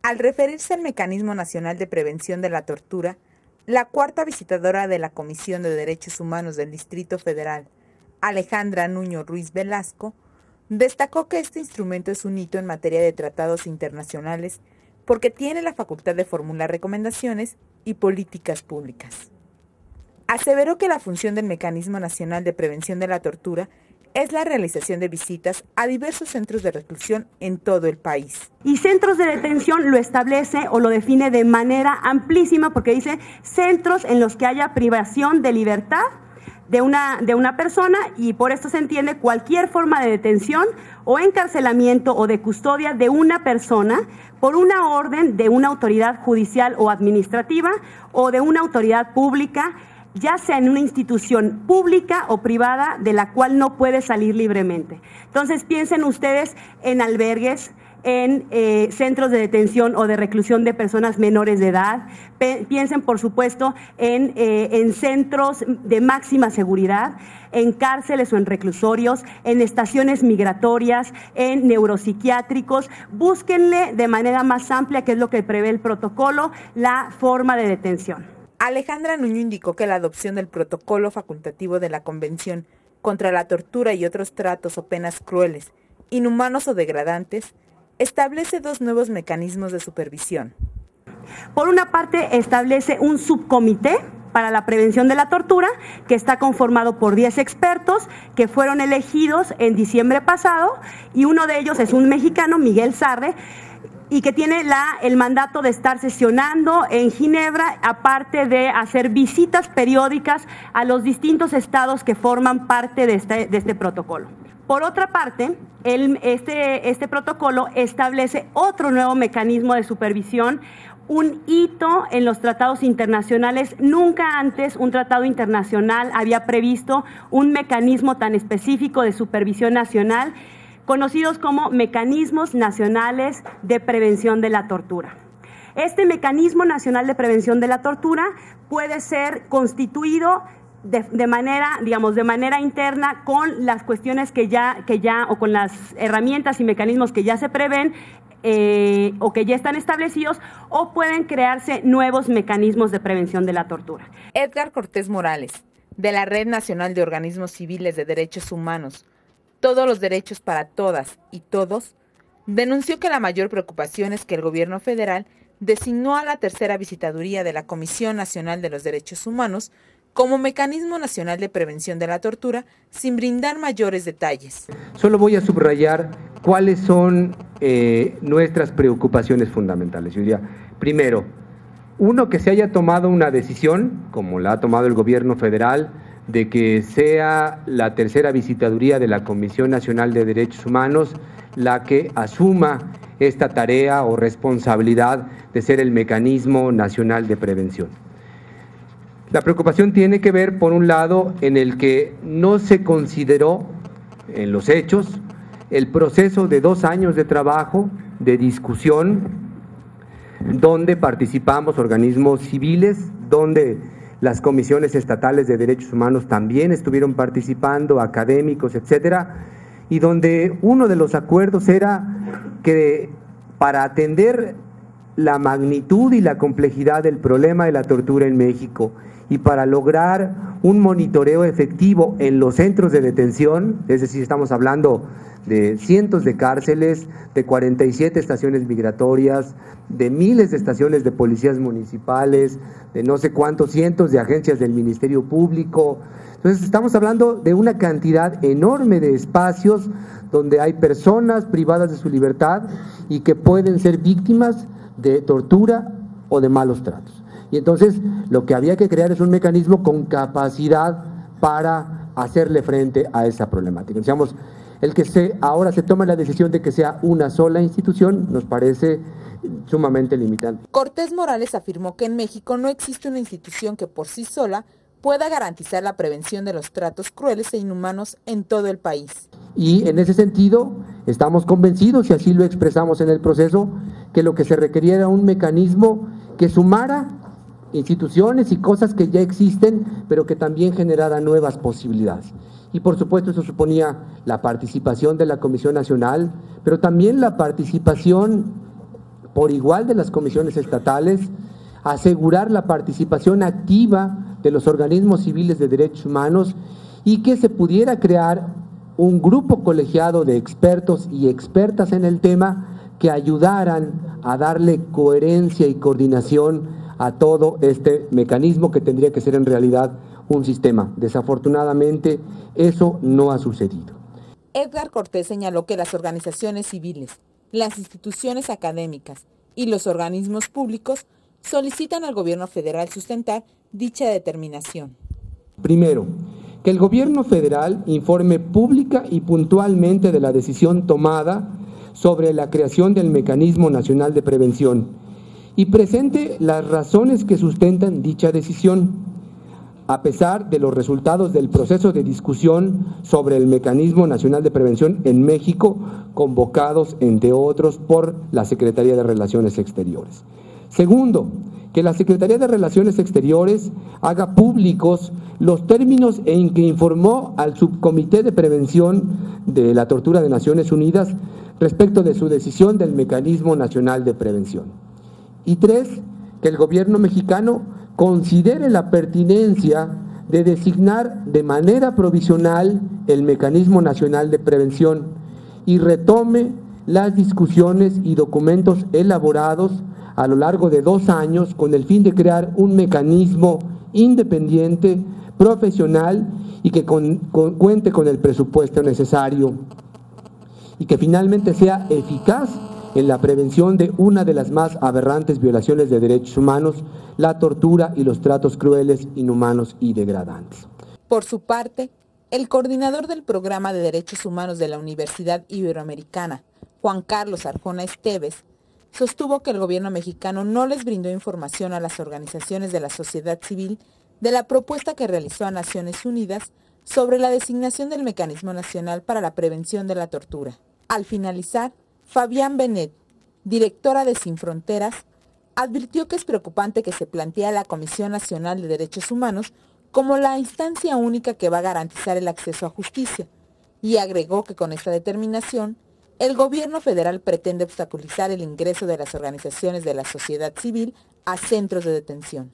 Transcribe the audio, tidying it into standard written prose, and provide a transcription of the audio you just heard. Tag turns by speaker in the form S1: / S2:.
S1: Al referirse al Mecanismo Nacional de Prevención de la Tortura, la cuarta visitadora de la Comisión de Derechos Humanos del Distrito Federal, Alejandra Nuño Ruiz Velasco, destacó que este instrumento es un hito en materia de tratados internacionales porque tiene la facultad de formular recomendaciones y políticas públicas. Aseveró que la función del Mecanismo Nacional de Prevención de la Tortura es la realización de visitas a diversos centros de reclusión en todo el país.
S2: Y centros de detención lo establece o lo define de manera amplísima porque dice centros en los que haya privación de libertad de una persona, y por esto se entiende cualquier forma de detención o encarcelamiento o de custodia de una persona por una orden de una autoridad judicial o administrativa o de una autoridad pública, ya sea en una institución pública o privada de la cual no puede salir libremente. Entonces piensen ustedes en albergues, en centros de detención o de reclusión de personas menores de edad. Piensen, por supuesto, en centros de máxima seguridad, en cárceles o en reclusorios, en estaciones migratorias, en neuropsiquiátricos. Búsquenle de manera más amplia, que es lo que prevé el protocolo, la forma de detención.
S1: Alejandra Nuño indicó que la adopción del protocolo facultativo de la Convención contra la Tortura y otros tratos o penas crueles, inhumanos o degradantes establece dos nuevos mecanismos de supervisión.
S2: Por una parte, establece un subcomité para la prevención de la tortura, que está conformado por 10 expertos que fueron elegidos en diciembre pasado, y uno de ellos es un mexicano, Miguel Sarre, y que tiene el mandato de estar sesionando en Ginebra, aparte de hacer visitas periódicas a los distintos estados que forman parte de este protocolo. Por otra parte, este protocolo establece otro nuevo mecanismo de supervisión, un hito en los tratados internacionales. Nunca antes un tratado internacional había previsto un mecanismo tan específico de supervisión nacional, conocidos como mecanismos nacionales de prevención de la tortura. Este mecanismo nacional de prevención de la tortura puede ser constituido de manera interna con las cuestiones que ya o con las herramientas y mecanismos que ya se prevén o que ya están establecidos, o pueden crearse nuevos mecanismos de prevención de la tortura.
S1: Edgar Cortés Morales, de la Red Nacional de Organismos Civiles de Derechos Humanos, Todos los Derechos para Todas y Todos, denunció que la mayor preocupación es que el gobierno federal designó a la tercera visitaduría de la Comisión Nacional de los Derechos Humanos como mecanismo nacional de prevención de la tortura, sin brindar mayores detalles.
S3: Solo voy a subrayar cuáles son nuestras preocupaciones fundamentales. Yo diría, primero, uno, que se haya tomado una decisión, como la ha tomado el gobierno federal, de que sea la tercera visitaduría de la Comisión Nacional de Derechos Humanos la que asuma esta tarea o responsabilidad de ser el mecanismo nacional de prevención. La preocupación tiene que ver, por un lado, en el que no se consideró en los hechos el proceso de 2 años de trabajo, de discusión, donde participamos organismos civiles, donde las comisiones estatales de derechos humanos también estuvieron participando, académicos, etcétera, y donde uno de los acuerdos era que para atender la magnitud y la complejidad del problema de la tortura en México y para lograr un monitoreo efectivo en los centros de detención, es decir, estamos hablando de cientos de cárceles, de 47 estaciones migratorias, de miles de estaciones de policías municipales, de no sé cuántos cientos de agencias del Ministerio Público. Entonces estamos hablando de una cantidad enorme de espacios donde hay personas privadas de su libertad y que pueden ser víctimas de tortura o de malos tratos. Y entonces lo que había que crear es un mecanismo con capacidad para hacerle frente a esa problemática. Digamos, el que ahora se tome la decisión de que sea una sola institución nos parece sumamente limitante.
S1: Cortés Morales afirmó que en México no existe una institución que por sí sola pueda garantizar la prevención de los tratos crueles e inhumanos en todo el país.
S3: Y en ese sentido estamos convencidos, y así lo expresamos en el proceso, que lo que se requería era un mecanismo que sumara instituciones y cosas que ya existen, pero que también generara nuevas posibilidades. Y por supuesto eso suponía la participación de la Comisión Nacional, pero también la participación por igual de las comisiones estatales, asegurar la participación activa de los organismos civiles de derechos humanos y que se pudiera crear un grupo colegiado de expertos y expertas en el tema que ayudaran a darle coherencia y coordinación a todo este mecanismo que tendría que ser en realidad un sistema. Desafortunadamente, eso no ha sucedido.
S1: Edgar Cortés señaló que las organizaciones civiles, las instituciones académicas y los organismos públicos solicitan al gobierno federal sustentar dicha determinación.
S3: Primero, que el gobierno federal informe pública y puntualmente de la decisión tomada sobre la creación del Mecanismo Nacional de Prevención y presente las razones que sustentan dicha decisión, a pesar de los resultados del proceso de discusión sobre el Mecanismo Nacional de Prevención en México, convocados, entre otros, por la Secretaría de Relaciones Exteriores. Segundo, que la Secretaría de Relaciones Exteriores haga públicos los términos en que informó al Subcomité de Prevención de la Tortura de Naciones Unidas respecto de su decisión del Mecanismo Nacional de Prevención. Y tres, que el gobierno mexicano considere la pertinencia de designar de manera provisional el Mecanismo Nacional de Prevención y retome las discusiones y documentos elaborados a lo largo de 2 años con el fin de crear un mecanismo independiente, profesional y que cuente con el presupuesto necesario y que finalmente sea eficaz en la prevención de una de las más aberrantes violaciones de derechos humanos, la tortura y los tratos crueles, inhumanos y degradantes.
S1: Por su parte, el coordinador del Programa de Derechos Humanos de la Universidad Iberoamericana, Juan Carlos Arjona Esteves, sostuvo que el gobierno mexicano no les brindó información a las organizaciones de la sociedad civil de la propuesta que realizó a Naciones Unidas sobre la designación del Mecanismo Nacional para la Prevención de la Tortura. Al finalizar, Fabián Benet, directora de Sin Fronteras, advirtió que es preocupante que se plantea la Comisión Nacional de Derechos Humanos como la instancia única que va a garantizar el acceso a justicia, y agregó que con esta determinación, el gobierno federal pretende obstaculizar el ingreso de las organizaciones de la sociedad civil a centros de detención.